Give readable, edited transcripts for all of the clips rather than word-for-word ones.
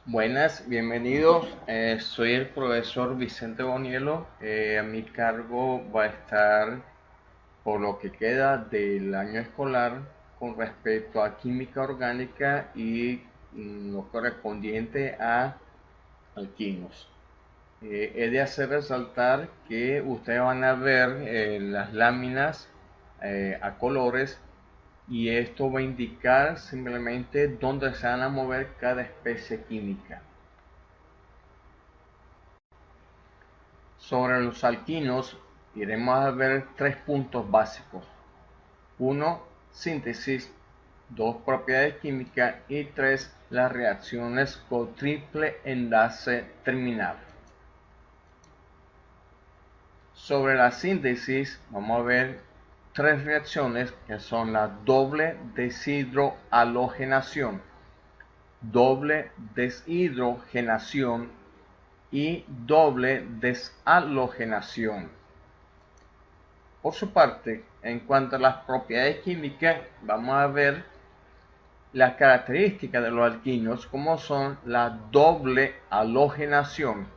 Buenas, bienvenidos. Soy el profesor Vicente Bonielo. A mi cargo va a estar por lo que queda del año escolar con respecto a química orgánica y lo correspondiente a alquinos. He de hacer resaltar que ustedes van a ver las láminas a colores y esto va a indicar simplemente dónde se van a mover cada especie química. Sobre los alquinos iremos a ver tres puntos básicos. Uno, síntesis. Dos, propiedades químicas. Y tres, las reacciones con triple enlace terminal. Sobre la síntesis vamos a ver tres reacciones que son la doble deshidrohalogenación, doble deshidrogenación y doble deshalogenación. Por su parte, en cuanto a las propiedades químicas, vamos a ver las características de los alquinos, como son la doble halogenación,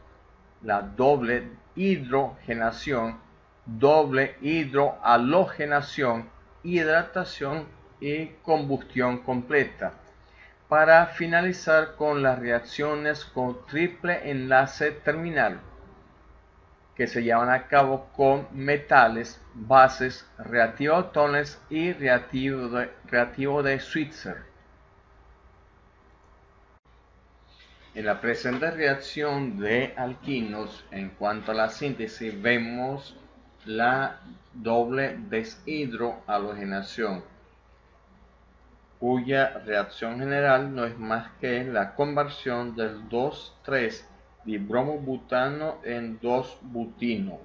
la doble hidrogenación, doble hidrohalogenación, hidratación y combustión completa. Para finalizar con las reacciones con triple enlace terminal, que se llevan a cabo con metales, bases, reactivotones y reactivo de Switzer. En la presente reacción de alquinos, en cuanto a la síntesis, vemos la doble deshidrohalogenación, cuya reacción general no es más que la conversión del 2,3-dibromobutano en 2-butino.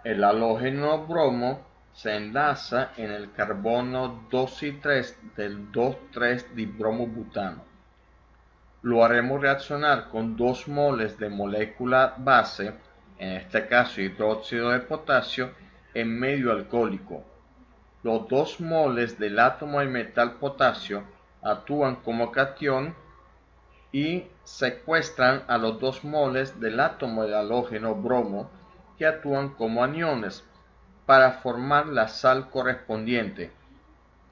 El halógeno bromo se enlaza en el carbono 2 y 3 del 2,3-dibromobutano. Lo haremos reaccionar con 2 moles de molécula base, en este caso hidróxido de potasio, en medio alcohólico. Los 2 moles del átomo del metal potasio actúan como catión y secuestran a los 2 moles del átomo del halógeno bromo, que actúan como aniones para formar la sal correspondiente,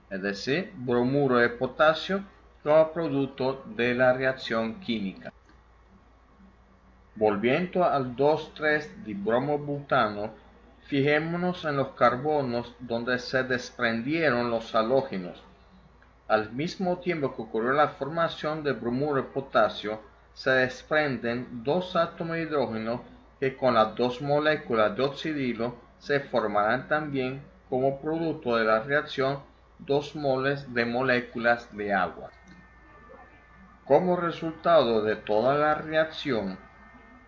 es decir, bromuro de potasio como producto de la reacción química. Volviendo al 2,3-dibromobutano, fijémonos en los carbonos donde se desprendieron los halógenos. Al mismo tiempo que ocurrió la formación de bromuro de potasio, se desprenden 2 átomos de hidrógeno que con las 2 moléculas de oxidilo se formarán también como producto de la reacción 2 moles de moléculas de agua. Como resultado de toda la reacción,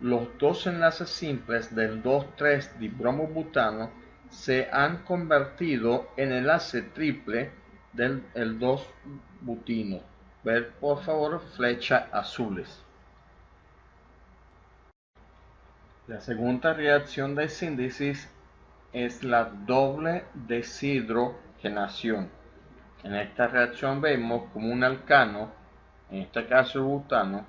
los 2 enlaces simples del 2,3-dibromobutano se han convertido en enlace triple del 2-butino. Ver por favor flechas azules. La segunda reacción de síntesis es la doble deshidrogenación. En esta reacción vemos como un alcano, en este caso el butano,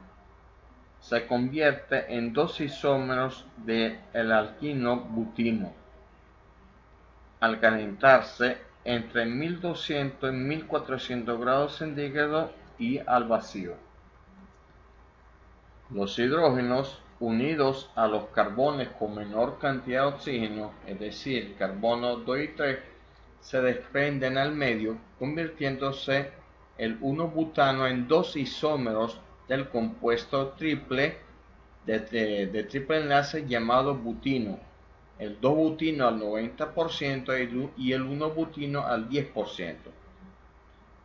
se convierte en 2 isómeros del alquino butino al calentarse entre 1200 y 1400 grados centígrados y al vacío. Los hidrógenos unidos a los carbones con menor cantidad de oxígeno, es decir, carbono 2 y 3, se desprenden al medio, convirtiéndose el 1-butano en 2 isómeros del compuesto triple de triple enlace llamado butino, el 2-butino al 90% y el 1-butino al 10%.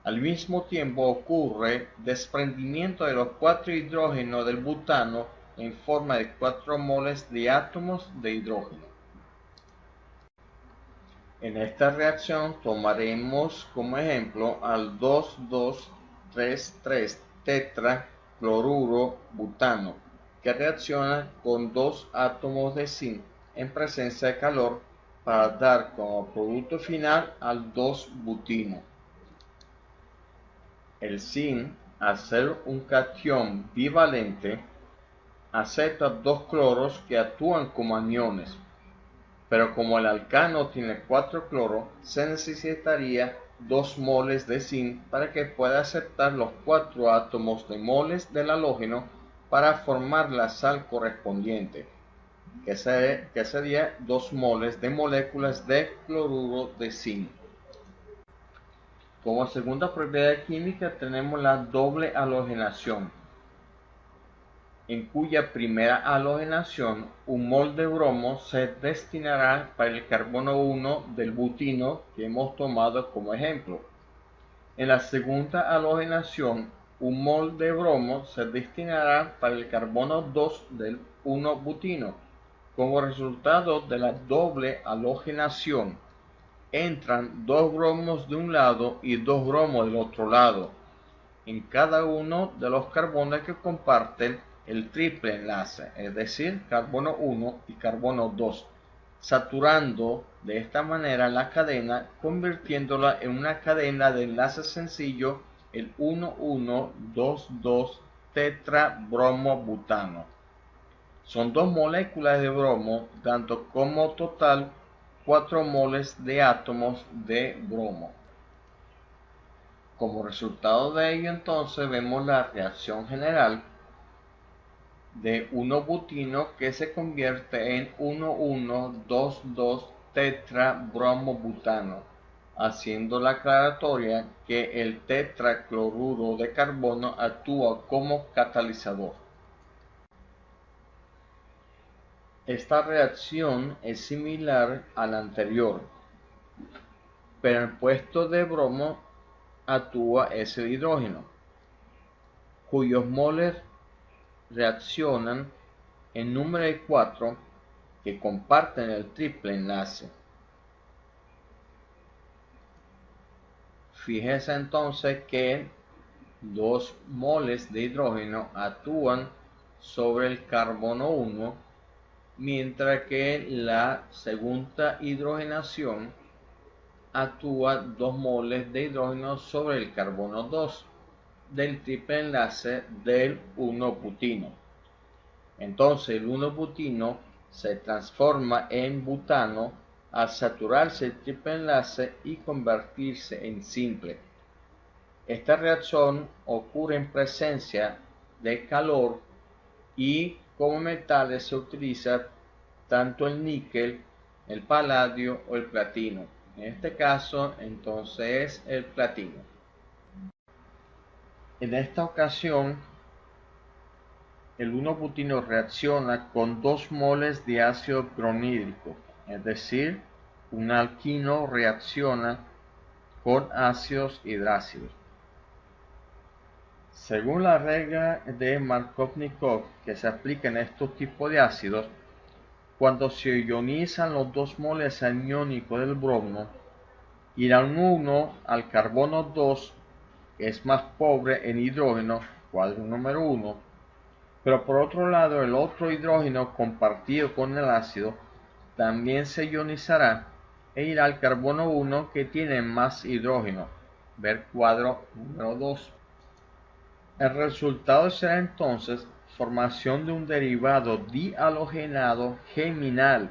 Al mismo tiempo ocurre desprendimiento de los 4 hidrógenos del butano en forma de 4 moles de átomos de hidrógeno. En esta reacción tomaremos como ejemplo al 2,2,3,3 tetracloruro butano, que reacciona con 2 átomos de zinc en presencia de calor para dar como producto final al 2-butino. El zinc al ser un cation bivalente, acepta dos cloros que actúan como aniones, pero como el alcano tiene 4 cloros, se necesitaría 2 moles de zinc para que pueda aceptar los 4 átomos de moles del halógeno para formar la sal correspondiente, que sería 2 moles de moléculas de cloruro de zinc. Como segunda propiedad química tenemos la doble halogenación, en cuya primera halogenación un mol de bromo se destinará para el carbono 1 del butino que hemos tomado como ejemplo. En la segunda halogenación, un mol de bromo se destinará para el carbono 2 del 1-butino. Como resultado de la doble halogenación, entran 2 bromos de un lado y 2 bromos del otro lado, en cada uno de los carbonos que comparten el triple enlace, es decir, carbono 1 y carbono 2, saturando de esta manera la cadena, convirtiéndola en una cadena de enlace sencillo, el 1,1,2,2 tetrabromobutano. Son 2 moléculas de bromo, dando como total 4 moles de átomos de bromo. Como resultado de ello, entonces vemos la reacción general de 1-butino que se convierte en 1,1,2,2 tetrabromobutano, haciendo la aclaratoria que el tetracloruro de carbono actúa como catalizador. Esta reacción es similar a la anterior, pero en puesto de bromo actúa ese hidrógeno, cuyos moles reaccionan en número de 4 que comparten el triple enlace. Fíjese entonces que 2 moles de hidrógeno actúan sobre el carbono 1, mientras que la segunda hidrogenación actúa 2 moles de hidrógeno sobre el carbono 2 del triple enlace del 1-butino. Entonces el 1-butino se transforma en butano al saturarse el triple enlace y convertirse en simple. Esta reacción ocurre en presencia de calor y como metales se utiliza tanto el níquel, el paladio o el platino. En este caso entonces es el platino. En esta ocasión el 1-butino reacciona con 2 moles de ácido clorhídrico, es decir, un alquino reacciona con ácidos hidrácidos. Según la regla de Markovnikov que se aplica en estos tipos de ácidos, cuando se ionizan los 2 moles aniónicos del bromo, irán uno al carbono 2, que es más pobre en hidrógeno, cuadro número 1, pero por otro lado el otro hidrógeno compartido con el ácido también se ionizará e irá al carbono 1 que tiene más hidrógeno, ver cuadro número 2. El resultado será entonces formación de un derivado dihalogenado geminal,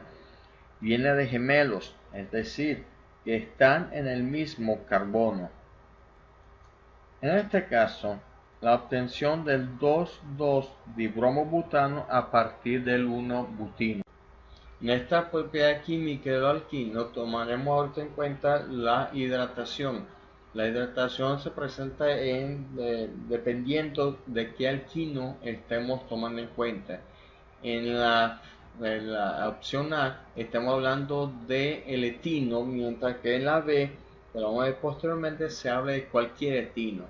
viene de gemelos, es decir, que están en el mismo carbono. En este caso, la obtención del 2,2-dibromobutano a partir del 1-butino. En esta propiedad química del alquino tomaremos ahorita en cuenta la hidratación. La hidratación se presenta dependiendo de qué alquino estemos tomando en cuenta. En la opción A estamos hablando de el etino, mientras que en la B, que lo vamos a ver posteriormente, se habla de cualquier etino.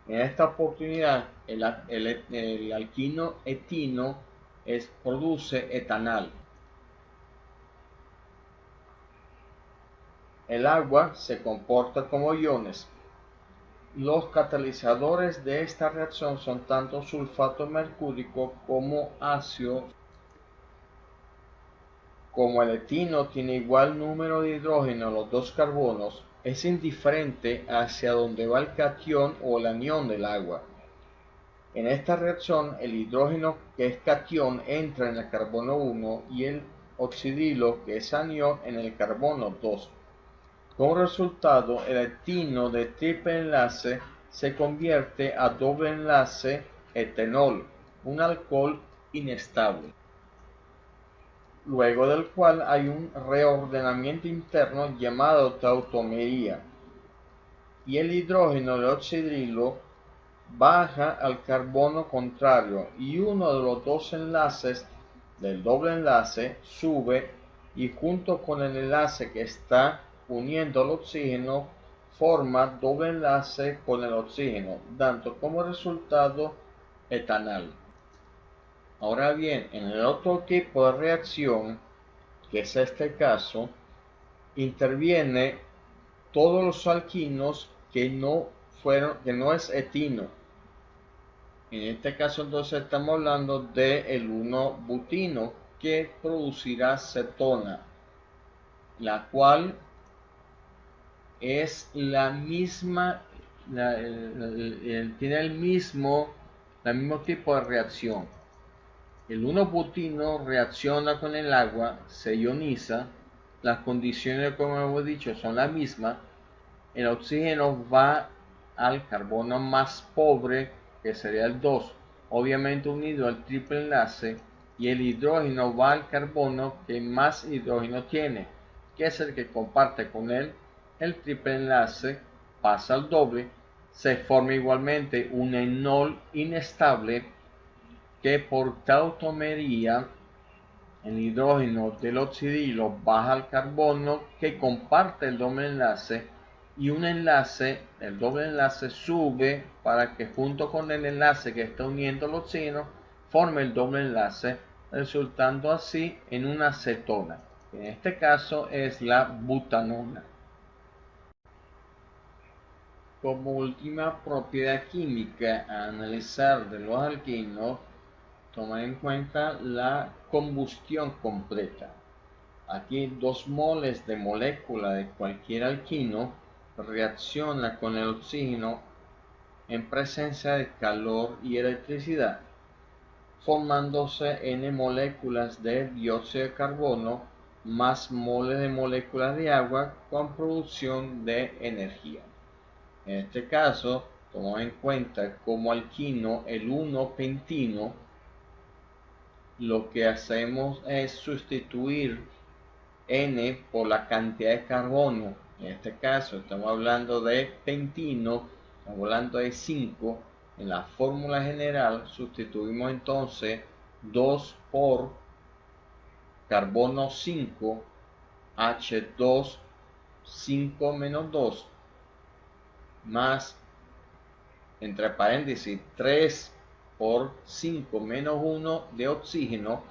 En esta oportunidad el alquino etino produce etanal. El agua se comporta como iones. Los catalizadores de esta reacción son tanto sulfato mercúrico como ácido. Como el etino tiene igual número de hidrógeno en los 2 carbonos, es indiferente hacia dónde va el catión o el anión del agua. En esta reacción, el hidrógeno que es catión entra en el carbono 1 y el oxidilo que es anión en el carbono 2. Como resultado, el etino de triple enlace se convierte a doble enlace etanol, un alcohol inestable, luego del cual hay un reordenamiento interno llamado tautomería, y el hidrógeno de oxidilo baja al carbono contrario y uno de los dos enlaces del doble enlace sube y junto con el enlace que está uniendo el oxígeno forma doble enlace con el oxígeno, dando como resultado etanol. Ahora bien, en el otro tipo de reacción, que es este caso, interviene todos los alquinos que no es etino. En este caso entonces estamos hablando del 1-butino que producirá cetona, la cual es la misma, tiene el mismo tipo de reacción. El 1-butino reacciona con el agua, se ioniza, las condiciones como hemos dicho son las mismas, el oxígeno va al carbono más pobre, que sería el 2, obviamente unido al triple enlace, y el hidrógeno va al carbono que más hidrógeno tiene, que es el que comparte con él el triple enlace, pasa al doble, se forma igualmente un enol inestable que por tautomería el hidrógeno del oxidilo baja al carbono que comparte el doble enlace y un enlace, el doble enlace sube para que junto con el enlace que está uniendo el oxígeno forme el doble enlace, resultando así en una cetona. En este caso es la butanona. Como última propiedad química a analizar de los alquinos, tomar en cuenta la combustión completa. Aquí 2 moles de molécula de cualquier alquino reacciona con el oxígeno en presencia de calor y electricidad, formándose N moléculas de dióxido de carbono más moles de moléculas de agua con producción de energía. En este caso, tomamos en cuenta como alquino el 1-pentino, lo que hacemos es sustituir N por la cantidad de carbono. En este caso estamos hablando de pentino, estamos hablando de 5. En la fórmula general sustituimos entonces 2 por carbono 5, H2, 5 menos 2, más, entre paréntesis, 3 por 5 menos 1 de oxígeno,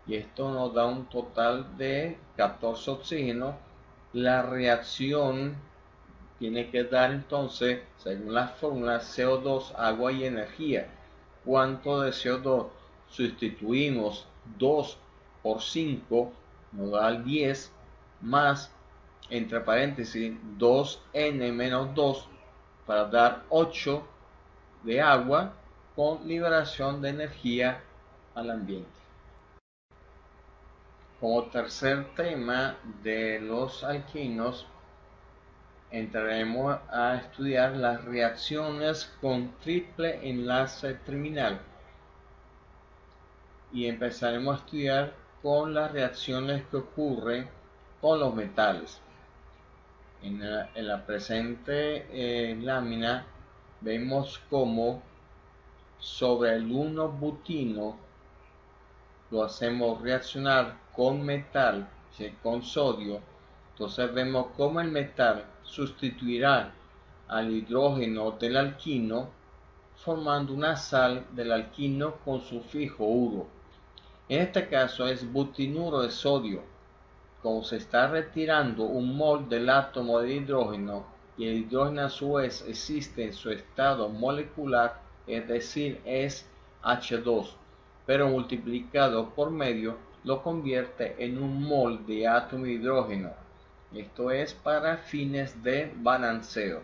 y esto nos da un total de 14 oxígenos. La reacción tiene que dar entonces, según la fórmula, CO2, agua y energía. ¿Cuánto de CO2? Sustituimos 2 por 5, nos da el 10, más, entre paréntesis, 2N menos 2, para dar 8 de agua con liberación de energía al ambiente. Como tercer tema de los alquinos, entraremos a estudiar las reacciones con triple enlace terminal y empezaremos a estudiar con las reacciones que ocurren con los metales. En la presente lámina vemos cómo sobre el 1-butino lo hacemos reaccionar con metal, con sodio. Entonces vemos cómo el metal sustituirá al hidrógeno del alquino formando una sal del alquino con sufijo uro. En este caso es butinuro de sodio. Como se está retirando un mol del átomo de hidrógeno y el hidrógeno a su vez existe en su estado molecular, es decir, es H2, pero multiplicado por medio lo convierte en un mol de átomo de hidrógeno. Esto es para fines de balanceo.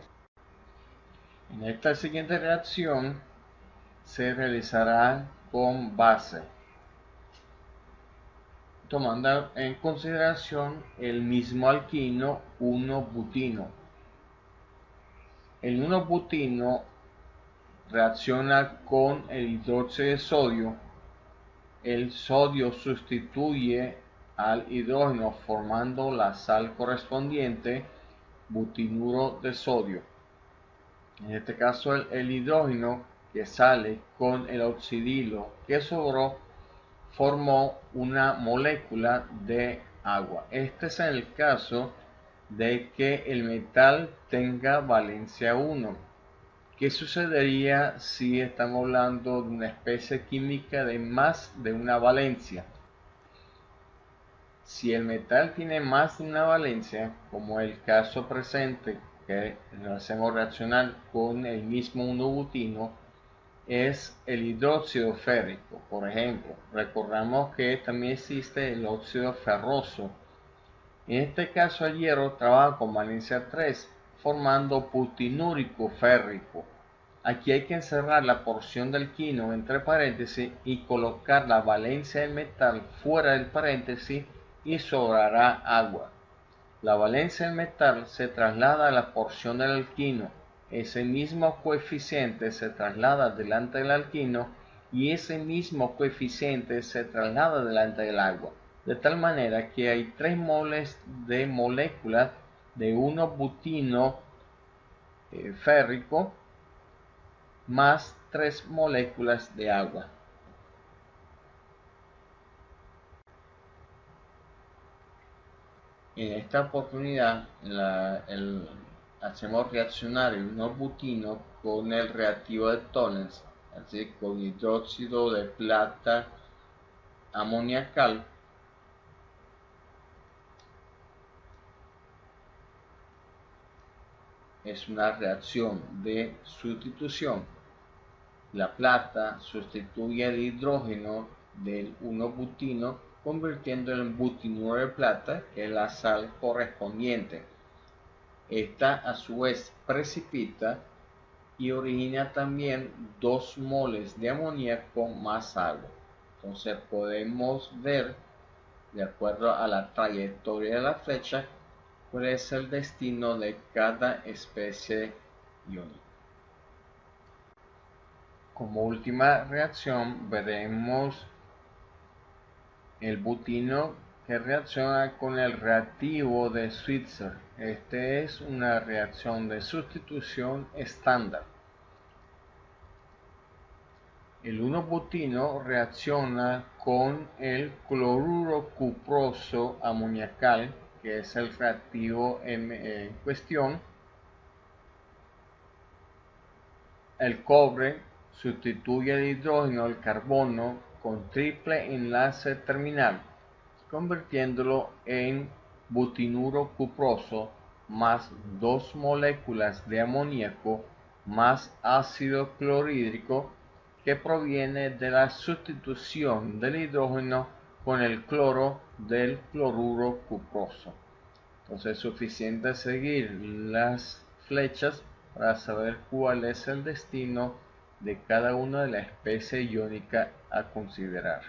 En esta siguiente reacción se realizará con base, tomando en consideración el mismo alquino 1-butino. El 1-butino reacciona con el hidróxido de sodio. El sodio sustituye al hidrógeno formando la sal correspondiente, butinuro de sodio. En este caso el hidrógeno que sale con el oxidilo que sobró formó una molécula de agua. Este es el caso de que el metal tenga valencia 1. ¿Qué sucedería si estamos hablando de una especie química de más de una valencia? Si el metal tiene más de una valencia, como el caso presente, que lo hacemos reaccionar con el mismo 1-butino, es el hidróxido férrico. Por ejemplo, recordamos que también existe el óxido ferroso. En este caso el hierro trabaja con valencia 3, formando butinúrico férrico. Aquí hay que encerrar la porción del alquino entre paréntesis y colocar la valencia del metal fuera del paréntesis y sobrará agua. La valencia del metal se traslada a la porción del alquino. Ese mismo coeficiente se traslada delante del alquino y ese mismo coeficiente se traslada delante del agua. De tal manera que hay 3 moles de moléculas de 1-butino férrico más 3 moléculas de agua. En esta oportunidad hacemos reaccionar el 1-butino con el reactivo de Tollens, así con hidróxido de plata amoniacal. Es una reacción de sustitución. La plata sustituye el hidrógeno del 1-butino, convirtiéndolo en butinuro de plata, que es la sal correspondiente. Esta a su vez precipita y origina también 2 moles de amoníaco más agua. Entonces podemos ver, de acuerdo a la trayectoria de la flecha, cuál es el destino de cada especie iónica. Como última reacción veremos el butino que reacciona con el reactivo de Switzer. Este es una reacción de sustitución estándar. El 1-butino reacciona con el cloruro cuproso amoniacal, que es el reactivo en cuestión. El cobre sustituye el hidrógeno al carbono con triple enlace terminal, convirtiéndolo en butinuro cuproso más 2 moléculas de amoníaco más ácido clorhídrico que proviene de la sustitución del hidrógeno con el cloro del cloruro cuproso. Entonces es suficiente seguir las flechas para saber cuál es el destino de cada una de las especies iónicas a considerar.